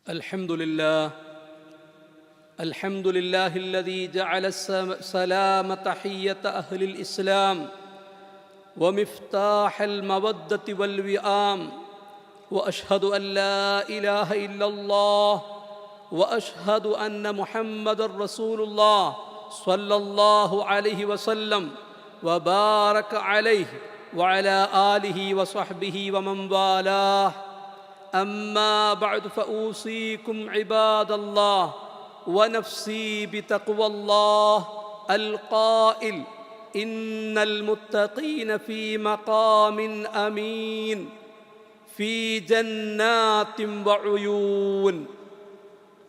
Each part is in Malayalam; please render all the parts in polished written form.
الحمد لله الذي جعل السلام تحية أهل الإسلام ومفتاح المودة والوئام، وأشهد أن لا إله إلا الله وأشهد أن محمد رسول الله صلى الله عليه وسلم وبارك عليه وعلى آله وصحبه ومن والاه. أما بعد فأوصيكم عباد الله ونفسي بتقوى الله القائل: إن المتقين في مقام أمين في جنات وعيون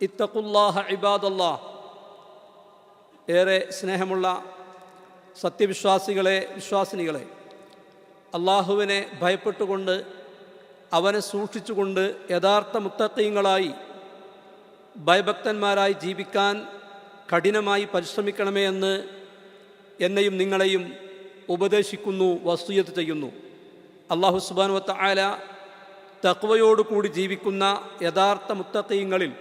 اتقوا الله عباد الله. ഏറെ സ്നേഹമുള്ള സത്യവിശ്വാസികളെ, വിശ്വാസിനികളെ, അള്ളാഹുവിനെ ഭയപ്പെട്ടുകൊണ്ട് അവനെ സൂക്ഷിച്ചുകൊണ്ട് യഥാർത്ഥ മുത്തഖീങ്ങളായി ഭയഭക്തന്മാരായി ജീവിക്കാൻ കഠിനമായി പരിശ്രമിക്കണമേ എന്ന് എന്നെയും നിങ്ങളെയും ഉപദേശിക്കുന്നു, വസിയ്യത്ത് ചെയ്യുന്നു. അല്ലാഹു സുബ്ഹാനഹു വ തആല തഖ്വയോടുകൂടി ജീവിക്കുന്ന യഥാർത്ഥ മുത്തഖീങ്ങളിൽ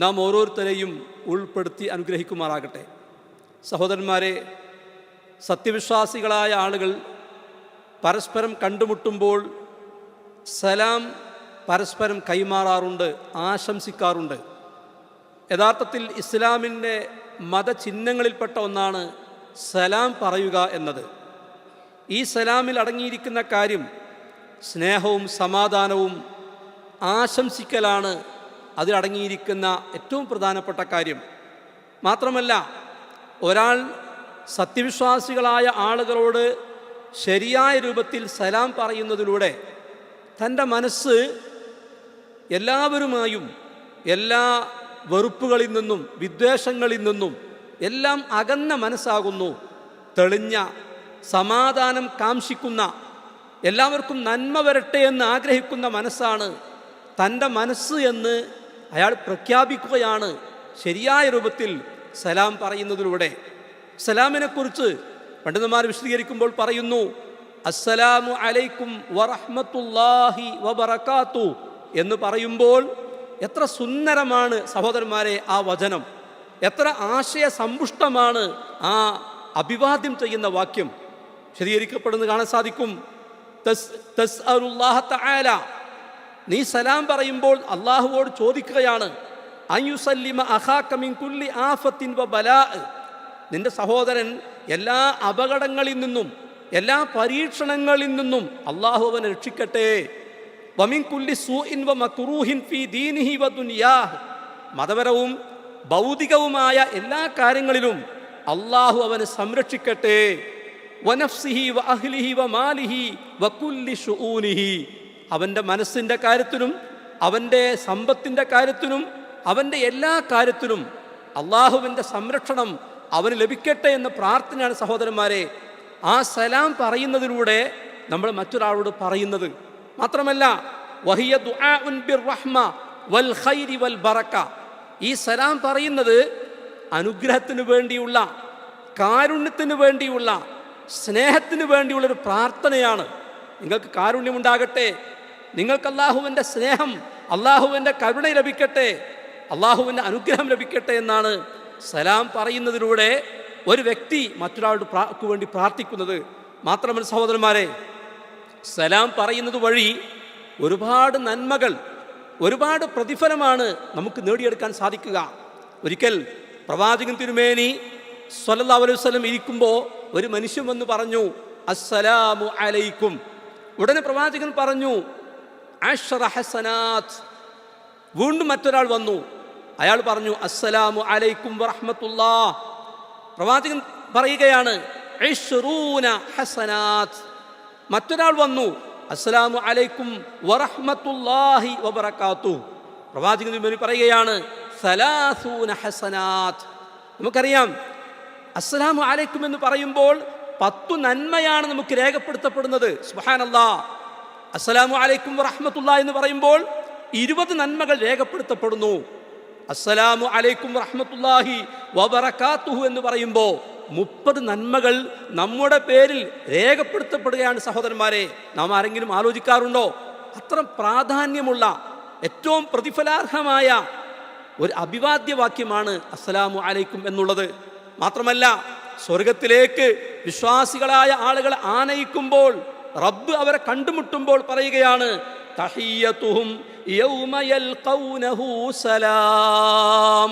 നാം ഓരോരുത്തരെയും ഉൾപ്പെടുത്തി അനുഗ്രഹിക്കുമാറാകട്ടെ. സഹോദരന്മാരെ, സത്യവിശ്വാസികളായ ആളുകൾ പരസ്പരം കണ്ടുമുട്ടുമ്പോൾ സലാം പരസ്പരം കൈമാറാറുണ്ട്, ആശംസിക്കാറുണ്ട്. യഥാർത്ഥത്തിൽ ഇസ്ലാമിൻ്റെ മതചിഹ്നങ്ങളിൽപ്പെട്ട ഒന്നാണ് സലാം പറയുക എന്നത്. ഈ സലാമിൽ അടങ്ങിയിരിക്കുന്ന കാര്യം സ്നേഹവും സമാധാനവും ആശംസിക്കലാണ് അതിലടങ്ങിയിരിക്കുന്ന ഏറ്റവും പ്രധാനപ്പെട്ട കാര്യം. മാത്രമല്ല, ഒരാൾ സത്യവിശ്വാസികളായ ആളുകളോട് ശരിയായ രൂപത്തിൽ സലാം പറയുന്നതിലൂടെ തൻ്റെ മനസ്സ് എല്ലാവരുമായും എല്ലാ വെറുപ്പുകളിൽ നിന്നും വിദ്വേഷങ്ങളിൽ നിന്നും എല്ലാം അകന്ന മനസ്സാകുന്നു. തെളിഞ്ഞ സമാധാനം കാംക്ഷിക്കുന്ന, എല്ലാവർക്കും നന്മ വരട്ടെ എന്ന് ആഗ്രഹിക്കുന്ന മനസ്സാണ് തൻ്റെ മനസ്സ് എന്ന് അയാൾ പ്രഖ്യാപിക്കുകയാണ് ശരിയായ രൂപത്തിൽ സലാം പറയുന്നതിലൂടെ. സലാമിനെക്കുറിച്ച് പണ്ഡിതന്മാർ വിശദീകരിക്കുമ്പോൾ പറയുന്നു: അസ്സലാമു അലൈക്കും വറഹ്മത്തുള്ളാഹി വബറകാതു എന്ന് പറയുമ്പോൾ എത്ര സുന്ദരമാണ് സഹോദരന്മാരെ ആ വചനം, എത്ര ആശയസമ്പുഷ്ടമാണ് ആ അഭിവാദ്യം ചെയ്യുന്ന വാക്യം. വിശദീകരിക്കപ്പെടുന്നത് കാണാൻ സാധിക്കും. തസ്അലുല്ലാഹ തആല, നീ സലാം പറയുമ്പോൾ അള്ളാഹുവോട് ചോദിക്കുകയാണ്, അൻയുസല്ലിമ അഖാക മിൻ കുല്ലി ആഫത്തിൻ വ ബലാ, നിന്റെ സഹോദരൻ എല്ലാ അപകടങ്ങളിൽ നിന്നും എല്ലാ പരീക്ഷണങ്ങളിൽ നിന്നും അള്ളാഹു അവനെ രക്ഷിക്കട്ടെ. വമിൻ കുല്ലി സൂഇൻ വ മക്റൂഹിൻ ഫീ ദീനിഹി വ ദുനിയാഹ്, മതപരവും ഭൗതികവുമായ എല്ലാ കാര്യങ്ങളിലും അള്ളാഹു അവനെ സംരക്ഷിക്കട്ടെ. വനഫ്സിഹി വ അഹ്ലിഹി വ മാലിഹി വ കുല്ലി ശുഊനിഹി, അവൻ്റെ മനസ്സിൻ്റെ കാര്യത്തിലും അവൻ്റെ സമ്പത്തിൻ്റെ കാര്യത്തിലും അവൻ്റെ എല്ലാ കാര്യത്തിലും അള്ളാഹുവിൻ്റെ സംരക്ഷണം അവന് ലഭിക്കട്ടെ എന്ന പ്രാർത്ഥനയാണ് സഹോദരന്മാരെ ആ സലാം പറയുന്നതിലൂടെ നമ്മൾ മറ്റൊരാളോട് പറയുന്നത്. മാത്രമല്ല, വഹിയ ദുആഉൻ ബിർറഹ്മ വൽ ഖൈരി വൽ ബറക, ഈ സലാം പറയുന്നത് അനുഗ്രഹത്തിന് വേണ്ടിയുള്ള, കാരുണ്യത്തിന് വേണ്ടിയുള്ള, സ്നേഹത്തിന് വേണ്ടിയുള്ളൊരു പ്രാർത്ഥനയാണ്. നിങ്ങൾക്ക് കാരുണ്യമുണ്ടാകട്ടെ, നിങ്ങൾക്ക് അള്ളാഹുവിൻ്റെ സ്നേഹം, അള്ളാഹുവിൻ്റെ കരുണ ലഭിക്കട്ടെ, അള്ളാഹുവിൻ്റെ അനുഗ്രഹം ലഭിക്കട്ടെ എന്നാണ് സലാം പറയുന്നതിലൂടെ ഒരു വ്യക്തി മറ്റൊരാളുടെ വേണ്ടി പ്രാർത്ഥിക്കുന്നത്. മാത്രമല്ല സഹോദരന്മാരെ, സലാം പറയുന്നത് വഴി ഒരുപാട് നന്മകൾ, ഒരുപാട് പ്രതിഫലമാണ് നമുക്ക് നേടിയെടുക്കാൻ സാധിക്കുക. ഒരിക്കൽ പ്രവാചകൻ തിരുമേനി സ്വല്ലല്ലാഹു അലൈഹി വസല്ലം ഇരിക്കുമ്പോൾ ഒരു മനുഷ്യൻ വന്ന് പറഞ്ഞു, അസ്സലാമു അലൈക്കും. ഉടനെ പ്രവാചകൻ പറഞ്ഞു, അശ്റ ഹസനാത്ത്. വീണ്ടും മറ്റൊരാൾ വന്നു, അയാൾ പറഞ്ഞു, അസ്സലാമു അലൈക്കും വറഹ്മത്തുള്ളാഹ്. പ്രവാചകൻ പറയുകയാണ്, ഇശ്റൂന ഹസനാത്ത്. മറ്റൊരാൾ വന്നു, അസ്സലാമു അലൈക്കും വറഹ്മത്തുള്ളാഹി വബറകാതു. പ്രവാചകൻ പറയുകയാണ്, സലാസൂന ഹസനാത്ത്. നമുക്കറിയാം, അസ്സലാമു അലൈക്കും എന്ന് പറയുമ്പോൾ 10 നന്മയാണ് നമുക്ക് രേഖപ്പെടുത്തപ്പെടുന്നത്. സുബ്ഹാനല്ലാഹ്. അസ്സലാമു അലൈക്കും വറഹ്മത്തുള്ളാഹി എന്ന് പറയുമ്പോൾ 20 നന്മകൾ രേഖപ്പെടുത്തപ്പെടുന്നു. അസ്സലാമു അലൈക്കും വറഹ്മത്തുള്ളാഹി വബറകാതുഹു എന്ന് പറയുമ്പോൾ 30 നന്മകൾ നമ്മുടെ പേരിൽ രേഖപ്പെടുത്തപ്പെടുകയാണ്. സഹോദരന്മാരെ, നാം ആരെങ്കിലും ആലോചിക്കാറുണ്ടോ? അത്ര പ്രാധാന്യമുള്ള, ഏറ്റവും പ്രതിഫലാർഹമായ ഒരു അഭിവാദ്യവാക്യമാണ് അസ്സലാമു അലൈക്കും എന്നുള്ളത്. മാത്രമല്ല സ്വർഗത്തിലേക്ക് വിശ്വാസികളായ ആളുകളെ ആനയിക്കുമ്പോൾ, റബ്ബ് അവരെ കണ്ടുമുട്ടുമ്പോൾ പറയുകയാണ്, തഹിയ്യതുഹും യൗമ യൽഖൗനഹു സലാം.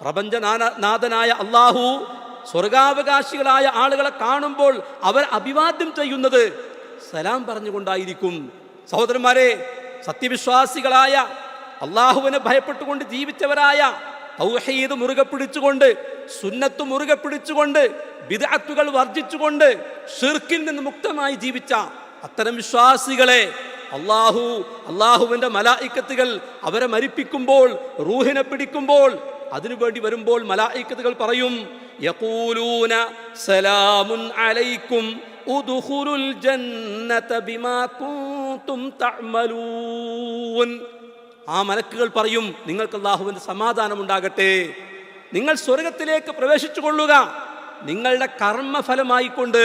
പ്രപഞ്ചനാഥനായ അല്ലാഹു സ്വർഗാവകാശികളായ ആളുകളെ കാണുമ്പോൾ അവർ അഭിവാദ്യം ചെയ്യുന്നത് സലാം പറഞ്ഞുകൊണ്ടായിരിക്കും. സഹോദരന്മാരെ, സത്യവിശ്വാസികളായ അള്ളാഹുവിനെ ഭയപ്പെട്ടുകൊണ്ട് ജീവിച്ചവരായ, തൗഹീദ് മുറുകെ പിടിച്ചുകൊണ്ട്, സുന്നത്ത് മുറുകെ പിടിച്ചുകൊണ്ട്, ബിദ്അത്തുകൾ വർജിച്ചുകൊണ്ട്, ഷിർക്കിൽ നിന്ന് മുക്തമായി ജീവിച്ച അത്തരം വിശ്വാസികളെ അള്ളാഹുവിന്റെ മലായിക്കത്തുകൾ അവരെ മരിപ്പിക്കുമ്പോൾ, റൂഹിനെ പിടിക്കുമ്പോൾ, അതിനുവേണ്ടി വരുമ്പോൾ മലായിക്കത്തുകൾ പറയും, യഖൂലൂന സലാമുൻ അലൈക്കും ഉദ്ഖുലുൽ ജന്നത ബിമാ കുൻതും തഅമലൂൻ. ആ മലക്കുകൾ പറയും, നിങ്ങൾക്ക് അല്ലാഹുവിന്റെ സമാധാനം ഉണ്ടാകട്ടെ, നിങ്ങൾ സ്വർഗത്തിലേക്ക് പ്രവേശിച്ചു കൊള്ളുക നിങ്ങളുടെ കർമ്മഫലമായിക്കൊണ്ട്.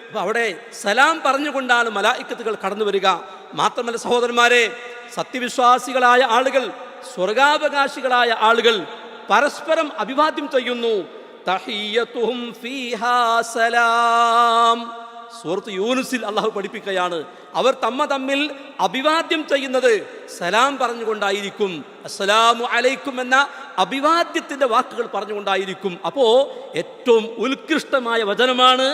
അപ്പൊ അവിടെ സലാം പറഞ്ഞുകൊണ്ടാണ് മലായിക്കത്തുകൾ കടന്നു വരിക. മാത്രമല്ല സഹോദരന്മാരെ, സത്യവിശ്വാസികളായ ആളുകൾ, സ്വർഗാവകാശികളായ ആളുകൾ പരസ്പരം അഭിവാദ്യം ചെയ്യുന്നു. തഹിയ്യതുഹും ഫീഹാ സലാം. സൂറത്ത് യൂനുസിൽ അള്ളാഹു പഠിപ്പിക്കുകയാണ്, അവർ തമ്മിൽ അഭിവാദ്യം ചെയ്യുന്നത് സലാം പറഞ്ഞുകൊണ്ടായിരിക്കും. അസ്സലാമു അലൈക്കും എന്ന അഭിവാദ്യത്തിന്റെ വാക്കുകൾ പറഞ്ഞുകൊണ്ടായിരിക്കും. അപ്പോ ഏറ്റവും ഉത്കൃഷ്ടമായ വചനമാണ്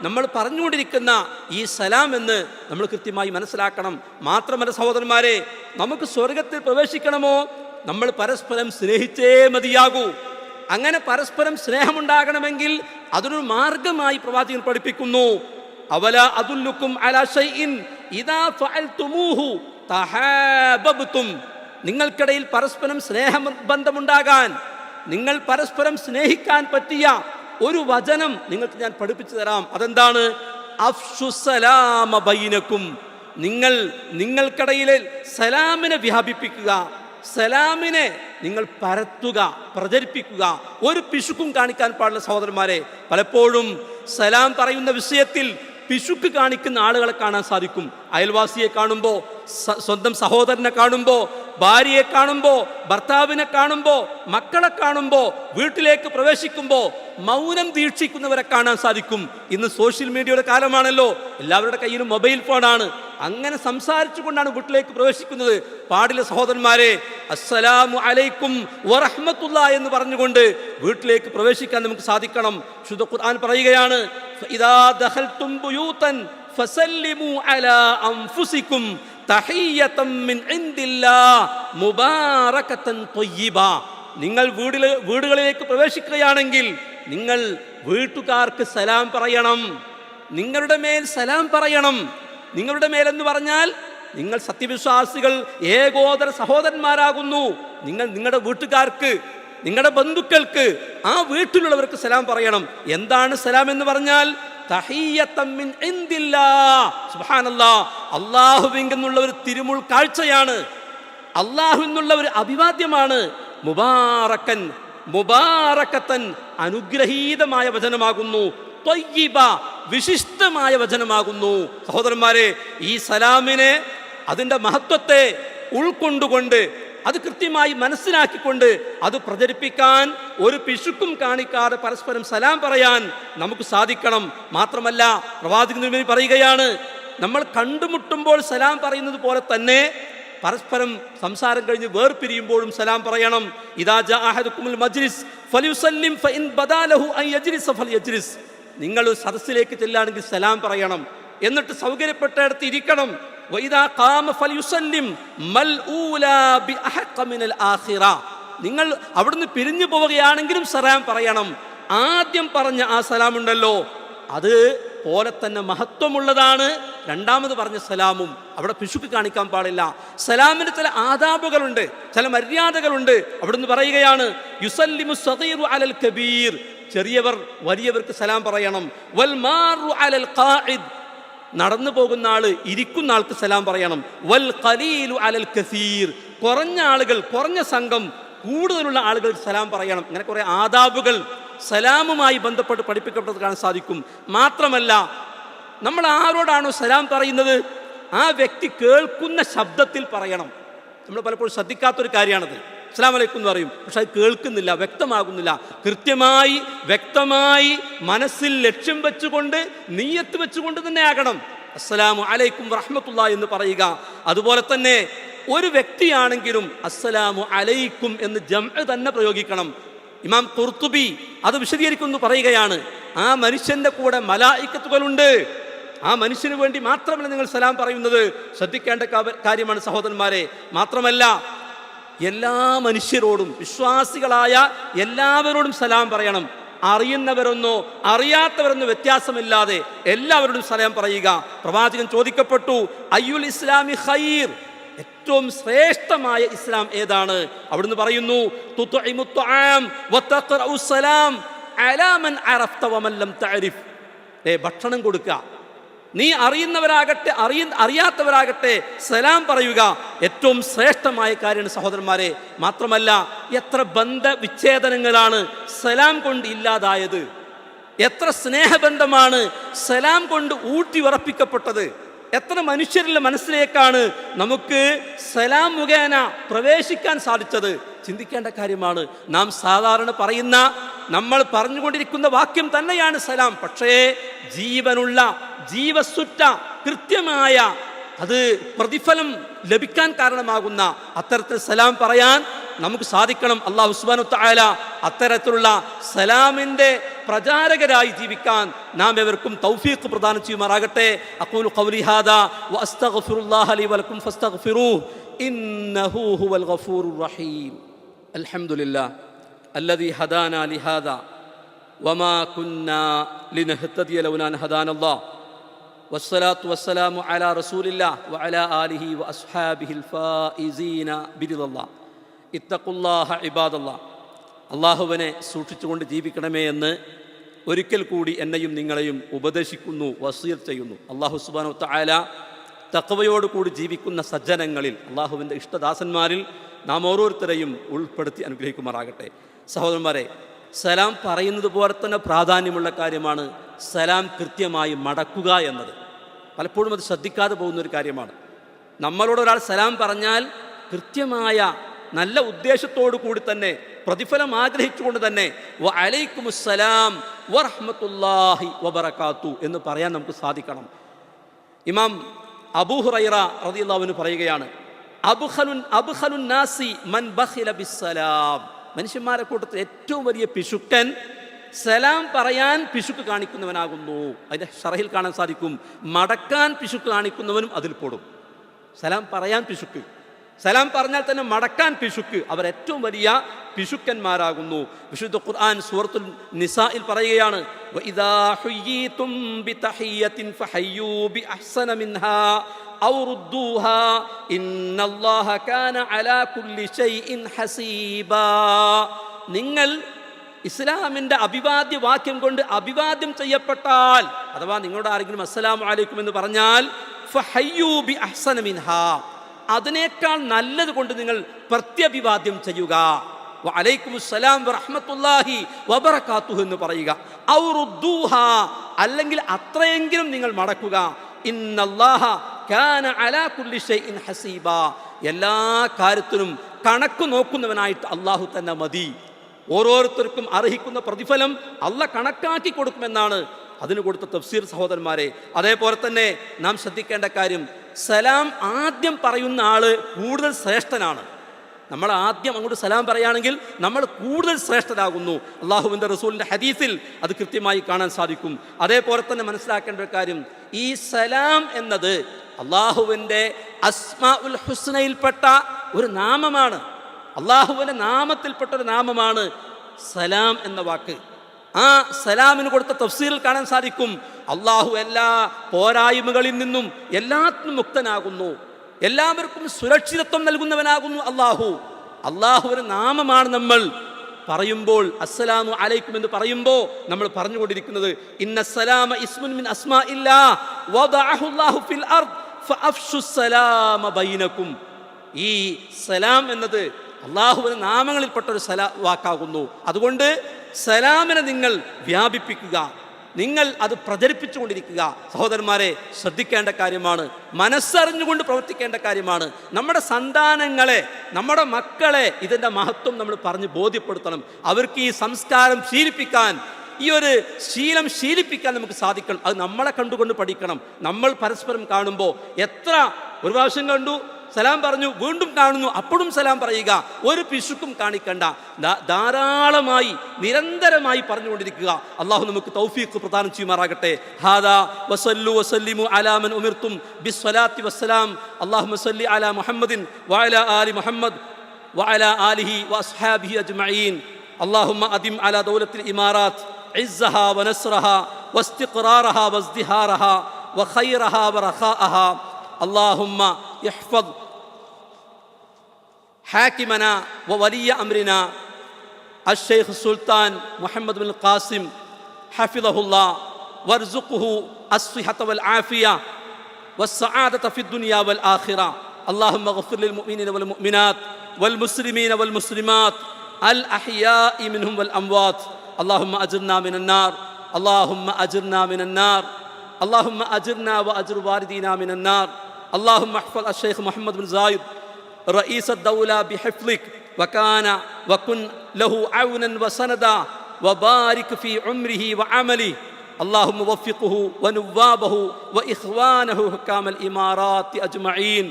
നമ്മൾ പറഞ്ഞുകൊണ്ടിരിക്കുന്ന ഈ സലാം എന്ന് നമ്മൾ കൃത്യമായി മനസ്സിലാക്കണം. മാത്രമല്ല സഹോദരന്മാരെ, നമുക്ക് സ്വർഗത്തിൽ പ്രവേശിക്കണമോ, നമ്മൾ പരസ്പരം സ്നേഹിച്ചേ മതിയാകൂ. അങ്ങനെ പരസ്പരം സ്നേഹമുണ്ടാകണമെങ്കിൽ അതൊരു മാർഗമായി പ്രവാചകൻ പഠിപ്പിക്കുന്നു. അവല അദുല്ലുക്കും അലാ ശൈഇൻ ഇദാ ഫഅൽതുമൂഹു തഹാബബ്തും. നിങ്ങൾക്കിടയിൽ പരസ്പരം സ്നേഹബന്ധമുണ്ടാകാൻ, നിങ്ങൾ പരസ്പരം സ്നേഹിക്കാൻ പറ്റിയ ഒരു വചനം നിങ്ങൾക്ക് ഞാൻ പഠിപ്പിച്ചു തരാം. അതെന്താണ്? അഫ്ശുസ്സലാമ ബൈനക്കും. നിങ്ങൾക്കിടയിൽ സലാമിനെ വ്യാപിപ്പിക്കുക, സലാമിനെ നിങ്ങൾ പരത്തുക, പ്രചരിപ്പിക്കുക. ഒരു പിശുക്കും കാണിക്കാൻ പാടില്ല സഹോദരന്മാരെ. പലപ്പോഴും സലാം പറയുന്ന വിഷയത്തിൽ പിശുക്ക് കാണിക്കുന്ന ആളുകളെ കാണാൻ സാധിക്കും. അയൽവാസിയെ കാണുമ്പോൾ, സ്വന്തം സഹോദരനെ കാണുമ്പോൾ, ഭാര്യയെ കാണുമ്പോൾ, ഭർത്താവിനെ കാണുമ്പോൾ, മക്കളെ കാണുമ്പോൾ, വീട്ടിലേക്ക് പ്രവേശിക്കുമ്പോൾ മൗനം ദീക്ഷിക്കുന്നവരെ കാണാൻ സാധിക്കും. ഇന്ന് സോഷ്യൽ മീഡിയയുടെ കാലമാണല്ലോ, എല്ലാവരുടെ കയ്യിലും മൊബൈൽ ഫോണാണ്. അങ്ങനെ സംസാരിച്ചു കൊണ്ടാണ് വീട്ടിലേക്ക് പ്രവേശിക്കുന്നത്. പാടില്ല സഹോദരന്മാരെ. അസ്സലാമു അലൈക്കും വറഹ്മത്തുള്ളാഹി എന്ന് പറഞ്ഞുകൊണ്ട് വീട്ടിലേക്ക് പ്രവേശിക്കാൻ നമുക്ക് സാധിക്കണം. ശുദ്ധ ഖുർആൻ പറയുകയാണ്, ഫഇദാ ദഖൽതും ബുയൂതൻ ഫസല്ലിമു അലാ അൻഫുസികും തഹിയ്യതൻ മിൻ ഇൻദില്ലാഹ് മുബാറകതൻ ത്വയ്യിബ. നിങ്ങൾ വീടുകളിലേക്ക് പ്രവേശിക്കുകയാണെങ്കിൽ നിങ്ങൾ വീട്ടുകാർക്ക് സലാം പറയണം, നിങ്ങളുടെ മേൽ സലാം പറയണം. നിങ്ങളുടെ മേലെന്ന് പറഞ്ഞാൽ നിങ്ങൾ സത്യവിശ്വാസികൾ ഏകോദര സഹോദരന്മാരാകുന്നു. നിങ്ങളുടെ വീട്ടുകാർക്ക്, നിങ്ങളുടെ ബന്ധുക്കൾക്ക്, ആ വീട്ടിലുള്ളവർക്ക് സലാം പറയണം. എന്താണ് സലാം എന്ന് പറഞ്ഞാൽ? തഹിയ്യതൻ മിൻ ഇൻദില്ലാഹ്. സുബ്ഹാനല്ലാഹ്, അല്ലാഹുവിങ്കിൽ നിന്നുള്ള ഒരു തിരുമുൾ കാഴ്ചയാണ്, അല്ലാഹുവിൽ നിന്നുള്ള ഒരു അഭിവാദ്യമാണ്. മുബാറകതൻ അനുഗ്രഹീതമായ വചനമാകുന്നു. ത്വയ്യിബ വിശിഷ്ടമായ വചനമാകുന്നു. സഹോദരന്മാരെ, ഈ സലാമിനെ, അതിൻ്റെ മഹത്വത്തെ ഉൾക്കൊണ്ടുകൊണ്ട്, അത് കൃത്യമായി മനസ്സിലാക്കിക്കൊണ്ട് അത് പ്രചരിപ്പിക്കാൻ, ഒരു പിശുക്കും കാണിക്കാതെ പരസ്പരം സലാം പറയാൻ നമുക്ക് സാധിക്കണം. മാത്രമല്ല പ്രവാചകൻ പറയുകയാണ്, നമ്മൾ കണ്ടുമുട്ടുമ്പോൾ സലാം പറയുന്നത് പോലെ തന്നെ പരസ്പരം സംസാരം കഴിഞ്ഞ് വേർപിരിയുമ്പോഴും സലാം പറയണം. ഇദാ ജാ അഹദുകുമുൽ മജ്ലിസ് ഫലിയുസല്ലിം ഫഇൻ ബദാ ലഹു അൻ യജ്ലിസ ഫൽയജ്ലിസ്. നിങ്ങൾ സദസ്സിലേക്ക് ചെല്ലുകയാണെങ്കിൽ സലാം പറയണം, എന്നിട്ട് സൗകര്യപ്പെട്ടിടത്ത് ഇരിക്കണം. വഇദാ ഖാമ ഫൽയുസല്ലിം മൽഊലാ ബിഅഹഖ മിനൽ ആഖിറ. നിങ്ങൾ അവിടുന്ന് പിരിഞ്ഞു പോവുകയാണെങ്കിലും സലാം പറയണം. ആദ്യം പറഞ്ഞ ആ സലാം ഉണ്ടല്ലോ, അത് പോലെ തന്നെ മഹത്വമുള്ളതാണ് രണ്ടാമത് പറഞ്ഞ സലാമും. അവിടെ പിശുക്ക് കാണിക്കാൻ പാടില്ല. സലാമിന് ചില ആദാബുകളുണ്ട്, ചില മര്യാദകളുണ്ട്. അവിടുന്ന് പറയുകയാണ്, യുസല്ലിമു സഗീറു അലൽ കബീർ. ചെറിയവർ വലിയവർക്ക് സലാം പറയണം. വൽ മാറു അലൽ ഖാഇദ്. നടന്നു പോകുന്ന ആള് ഇരിക്കുന്ന ആൾക്ക് സലാം പറയണം. വൽ ഖലീലു അലൽ കസീർ. കുറഞ്ഞ ആളുകൾ, കുറഞ്ഞ സംഘം, കൂടുതലുള്ള ആളുകൾക്ക് സലാം പറയണം. ഇങ്ങനെ കുറെ ആദാബുകൾ സലാമുമായി ബന്ധപ്പെട്ട് പഠിപ്പിക്കപ്പെട്ടത് കാണാൻ സാധിക്കും. മാത്രമല്ല, നമ്മൾ ആരോടാണോ സലാം പറയുന്നത് ആ വ്യക്തി കേൾക്കുന്ന ശബ്ദത്തിൽ പറയണം. നമ്മൾ പലപ്പോഴും ശ്രദ്ധിക്കാത്തൊരു കാര്യമാണത്. അസ്സലാമു അലൈക്കും എന്ന് പറയും, പക്ഷെ അത് കേൾക്കുന്നില്ല, വ്യക്തമാകുന്നില്ല. കൃത്യമായി വ്യക്തമായി മനസ്സിൽ ലക്ഷ്യം വെച്ചുകൊണ്ട് നിയ്യത്ത് വെച്ചുകൊണ്ട് തന്നെ ആകണം അസ്സലാമു അലൈക്കും വറഹ്മത്തുള്ളാഹി എന്ന് പറയുക. അതുപോലെ തന്നെ ഒരു വ്യക്തിയാണെങ്കിലും അസ്സലാമു അലൈക്കും എന്ന് ജംഅ് തന്നെ പ്രയോഗിക്കണം. ഇമാം ഖുർത്തുബി അത് വിശദീകരിക്കുന്നു, പറയുകയാണ്, ആ മനുഷ്യന്റെ കൂടെ മലായിക്കത്തുകളുണ്ട്. ആ മനുഷ്യന് വേണ്ടി മാത്രമല്ല നിങ്ങൾ സലാം പറയുന്നത്. ശ്രദ്ധിക്കേണ്ട കാര്യമാണ് സഹോദരന്മാരെ. മാത്രമല്ല എല്ലാ മനുഷ്യരോടും, വിശ്വാസികളായ എല്ലാവരോടും സലാം പറയണം. അറിയുന്നവരൊന്നോ അറിയാത്തവരൊന്നോ വ്യത്യാസമില്ലാതെ എല്ലാവരോടും സലാം പറയുക. പ്രവാചകൻ ചോദിക്കപ്പെട്ടു, അയ്യുൽ ഇസ്ലാമി ഖൈർ, ഏറ്റവും ശ്രേഷ്ഠമായ ഇസ്ലാം ഏതാണ്? അവിടുന്ന് പറയുന്നു, തുത്ഇമു ത്വആം വതഖറഉ സലാം അലാ മൻ അറഫ്ത വമൻ ലം തഅരിഫ്. ഭക്ഷണം കൊടുക്കുക, നീ അറിയുന്നവരാകട്ടെ അറിയാത്തവരാകട്ടെ സലാം പറയുക ഏറ്റവും ശ്രേഷ്ഠമായ കാര്യമാണ് സഹോദരന്മാരെ. മാത്രമല്ല എത്ര ബന്ധവിച്ഛേദനങ്ങളാണ് സലാം കൊണ്ട് ഇല്ലാതായത്, എത്ര സ്നേഹബന്ധമാണ് സലാം കൊണ്ട് ഊട്ടി ഉറപ്പിക്കപ്പെട്ടത്, എത്ര മനുഷ്യരുടെ മനസ്സിലേക്കാണ് നമുക്ക് സലാം മുഖേന പ്രവേശിക്കാൻ സാധിച്ചത്. ചിന്തിക്കേണ്ട കാര്യമാണ്. നാം സാധാരണ പറയുന്ന, നമ്മൾ പറഞ്ഞുകൊണ്ടിരിക്കുന്ന വാക്യം തന്നെയാണ് സലാം. പക്ഷേ ജീവനുള്ള, ജീവസുറ്റ, കൃത്യമായ, അത് പ്രതിഫലം ലഭിക്കാൻ കാരണമാകുന്ന അത്തരത്തിൽ സലാം പറയാൻ നമുക്ക് സാധിക്കണം. അല്ലാഹു സുബ്ഹാനഹു വതആല അത്തരത്തിലുള്ള സലാമിൻ്റെ പ്രചാരകരായി ജീവിക്കാൻ നാം എവർക്കും തൗഫീഖ് പ്രദാനം ചെയ്യുമാറാകട്ടെ. അഖൂലു ഖൗലി ഹാദാ വഅസ്തഗ്ഫിറുല്ലാഹ ലി വലക്കും ഫസ്തഗ്ഫിറൂഹു ഇന്നഹു ഹുവൽ ഗഫൂറുർ റഹീം. അൽഹംദുലില്ലാഹ് അല്ലദീ ഹദാനാ ലിഹാദാ വമാ കുന്നാ ലിനഹ്തദിയ ലൗലാ അൻ ഹദാനല്ലാഹ് വസ്സലാത്തു വസ്സലാമു അലാ റസൂലില്ലാഹ് വഅലാ ആലിഹി വഅസ്ഹാബിഹിൽ ഫായിസീന ബിരിദല്ലാഹ്. ഇത്തഖുല്ലാഹ ഇബാദല്ലാഹ്. അള്ളാഹുവിനെ സൂക്ഷിച്ചുകൊണ്ട് ജീവിക്കണമേ എന്ന് ഒരിക്കൽ കൂടി എന്നെയും നിങ്ങളെയും ഉപദേശിക്കുന്നു, വസിയത്ത് ചെയ്യുന്നു. അല്ലാഹു സുബ്ഹാനഹു വതആല തഖ്വയോട് കൂടി ജീവിക്കുന്ന സജ്ജനങ്ങളിൽ, അള്ളാഹുവിൻ്റെ ഇഷ്ടദാസന്മാരിൽ നാം ഓരോരുത്തരെയും ഉൾപ്പെടുത്തി അനുഗ്രഹിക്കുമാറാകട്ടെ. സഹോദരന്മാരെ, സലാം പറയുന്നത് പോലെ തന്നെ പ്രാധാന്യമുള്ള കാര്യമാണ് സലാം കൃത്യമായി മടക്കുക എന്നത്. പലപ്പോഴും അത് ശ്രദ്ധിക്കാതെ പോകുന്നൊരു കാര്യമാണ്. നമ്മളോട് ഒരാൾ സലാം പറഞ്ഞാൽ കൃത്യമായ നല്ല ഉദ്ദേശത്തോടു കൂടി തന്നെ, പ്രതിഫലം ആഗ്രഹിച്ചുകൊണ്ട് തന്നെ വഅലൈക്കുമുസ്സലാം വറഹ്മത്തുള്ളാഹി വബറകാത്തു എന്ന് പറയാൻ നമുക്ക് സാധിക്കണം. ഇമാം അബൂ ഹുറൈറ റളിയല്ലാഹു അൻഹു പറയുകയാണ്, അബ്ഖലുൻ നാസി മൻ ബഖില ബിസ്സലാം. മനുഷ്യന്മാരെ കൂട്ടത്തിൽ ഏറ്റവും വലിയ പിശുക്കൻ സലാം പറയാൻ പിശുക്ക് കാണിക്കുന്നവനാകുന്നു. അതിൻ്റെ ഷറഹിൽ കാണാൻ സാധിക്കും, മടക്കാൻ പിശുക്ക് കാണിക്കുന്നവനും അതിൽ പെടും. സലാം പറയാൻ പിശുക്ക്, സലാം പറഞ്ഞാൽ തന്നെ മടക്കാൻ പിശുക്ക്, അവർ ഏറ്റവും വലിയ പിശുക്കന്മാരാകുന്നു. വിശുദ്ധ ഖുർആൻ സൂറത്തുൽ നിസായിൽ പറയുകയാണ്, വഇദാ ഹുയ്യീതും ബിതഹിയ്യത്തിൻ ഫഹയ്യൂ ബിഅഹ്സന മിൻഹാ ഔ റുദ്ദൂഹാ ഇന്നല്ലാഹ കാന അലാ കുല്ലി ശൈഇൻ ഹസീബാ. നിങ്ങൾ ഇസ്ലാമിൻ്റെ അഭിവാദ്യ വാക്യം കൊണ്ട് അഭിവാദ്യം ചെയ്യപ്പെട്ടാൽ, അഥവാ നിങ്ങളോട് ആരെങ്കിലും അസ്സലാമു അലൈക്കും എന്ന് പറഞ്ഞാൽ, ഫഹയ്യൂ ബിഅഹ്സന മിൻഹാ, അതിനേക്കാൾ നല്ലത് കൊണ്ട് നിങ്ങൾ പ്രത്യഭിവാദ്യം ചെയ്യുക. വഅലൈക്കുമുസ്സലാം വറഹ്മത്തുള്ളാഹി വബറകാതുഹു എന്ന് പറയുക. ഔ റുദ്ദൂഹാ, അല്ലെങ്കിൽ അത്രയെങ്കിലും നിങ്ങൾ മടക്കുക. ഇന്നല്ലാഹ കാന അലാ കുല്ലി ശൈഇൻ ഹസീബാ, എല്ലാ കാര്യത്തിനും കണക്ക് നോക്കുന്നവനായിട്ട് അല്ലാഹു തന്നെ മതി. ഓരോരുത്തർക്കും അർഹിക്കുന്ന പ്രതിഫലം അല്ലാഹ് കണക്കാക്കി കൊടുക്കുമെന്നാണ് അതിന് കൊടുത്ത തഫ്സീർ സഹോദരന്മാരെ. അതേപോലെ തന്നെ നാം ശ്രദ്ധിക്കേണ്ട കാര്യം, സലാം ആദ്യം പറയുന്ന ആള് കൂടുതൽ ശ്രേഷ്ഠനാണ്. നമ്മൾ ആദ്യം അങ്ങോട്ട് സലാം പറയുകയാണെങ്കിൽ നമ്മൾ കൂടുതൽ ശ്രേഷ്ഠരാകുന്നു. അള്ളാഹുവിൻ്റെ റസൂലിൻ്റെ ഹദീസിൽ അത് കൃത്യമായി കാണാൻ സാധിക്കും. അതേപോലെ തന്നെ മനസ്സിലാക്കേണ്ട ഒരു കാര്യം, ഈ സലാം എന്നത് അള്ളാഹുവിൻ്റെ അസ്മാഉൽ ഹുസ്നയിൽപ്പെട്ട ഒരു നാമമാണ്. അള്ളാഹുവിൻ്റെ നാമത്തിൽപ്പെട്ട ഒരു നാമമാണ് സലാം എന്ന വാക്ക്. ആ സലാമിന് കൊടുത്ത തഫ്സീറിൽ കാണാൻ സാധിക്കും, അള്ളാഹു എല്ലാ പോരായ്മകളിൽ നിന്നും എല്ലാത്തിനും മുക്തനാകുന്നു, എല്ലാവർക്കും സുരക്ഷിതത്വം നൽകുന്നവനാകുന്നു അള്ളാഹു. അള്ളാഹുവിൻ്റെ നാമമാണ് നമ്മൾ പറയുമ്പോൾ, അസ്സലാമു അലൈക്കും എന്ന് പറയുമ്പോൾ നമ്മൾ പറഞ്ഞുകൊണ്ടിരിക്കുന്നത്, ഇന്നസ്സലാമ ഇസ്മുൻ മിൻ അസ്മാഇല്ലാഹ് വദഅഹു അല്ലാഹു ഫിൽ അർദ് ഫഅഫ്ശുസ്സലാമ ബൈനക്കും. ഈ സലാം എന്നത് അള്ളാഹുവിൻ്റെ നാമങ്ങളിൽപ്പെട്ട ഒരു വാക്കാകുന്നു. അതുകൊണ്ട് സലാമിനെ നിങ്ങൾ വ്യാപിപ്പിക്കുക. നിങ്ങൾ അത് പ്രചരിപ്പിച്ചുകൊണ്ടിരിക്കുക. സഹോദരന്മാരെ, ശ്രദ്ധിക്കേണ്ട കാര്യമാണ്, മനസ്സറിഞ്ഞുകൊണ്ട് പ്രവർത്തിക്കേണ്ട കാര്യമാണ്. നമ്മുടെ സന്താനങ്ങളെ, നമ്മുടെ മക്കളെ ഇതിൻ്റെ മഹത്വം നമ്മൾ പറഞ്ഞ് ബോധ്യപ്പെടുത്തണം. അവർക്ക് ഈ സംസ്കാരം ശീലിപ്പിക്കാൻ, ഈ ഒരു ശീലം ശീലിപ്പിക്കാൻ നമുക്ക് സാധിക്കണം. അത് നമ്മളെ കണ്ടുകൊണ്ട് പഠിക്കണം. നമ്മൾ പരസ്പരം കാണുമ്പോൾ ഒരു പ്രാവശ്യം കണ്ടു, സലാം പറഞ്ഞു, വീണ്ടും കാണുന്നു, അപ്പോഴും സലാം പറയുക. ഒരു പിശുക്കും കാണിക്കണ്ട, ധാരാളമായി നിരന്തരമായി പറഞ്ഞുകൊണ്ടിരിക്കുക. അള്ളാഹു നമുക്ക് തൗഫീഖ് പ്രദാനം ചെയ്യുമാറാകട്ടെ. ഹാദാ വസല്ലു വസല്ലിമു അലാ മൻ ഉമിർതും ബിസ്സലാത്തി വസ്സലാം. അല്ലാഹുമ്മ സല്ലി അലാ മുഹമ്മദിൻ വഅലാ ആലി മുഹമ്മദ് വഅലാ ആലിഹി വഅസ്ഹാബിഹി അജ്മഈൻ. അല്ലാഹുമ്മ അദിം അലാ ദൗലത്തിൽ ഇമാറാത്ത് ഇസ്സഹാ വനസ്റഹാ വസ്തിഖ്റാറഹാ വസ്ദിഹാറഹാ വഖൈറഹാ വറഖാഅഹാ. اللهم يحفظ حاكمنا وولي أمرنا الشيخ السلطان محمد بن القاسم حفظه الله وارزقه الصحة والعافية والسعادة في الدنيا والآخرة. اللهم اغفر للمؤمنين والمؤمنات والمسلمين والمسلمات الأحياء منهم والأموات. اللهم أجرنا من النار، اللهم أجرنا من النار، اللهم أجرنا وأجر والدينا من النار. اللهم احفظ الشيخ محمد بن زايد رئيس الدولة بحفظك وكن له عونا وسندا وبارك في عمره وعمله. اللهم وفقه ونوابه وإخوانه حكام الإمارات أجمعين.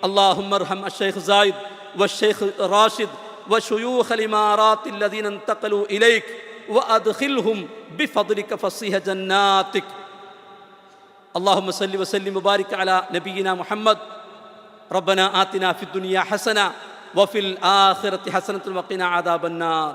اللهم ارحم الشيخ زايد والشيخ راشد وشيوخ الإمارات الذين انتقلوا إليك وأدخلهم بفضلك فصيح جناتك. اللهم صل وسلم وبارك على نبينا محمد. ربنا آتنا في الدنيا حسنة وفي الآخرة حسنة وقنا عذاب النار.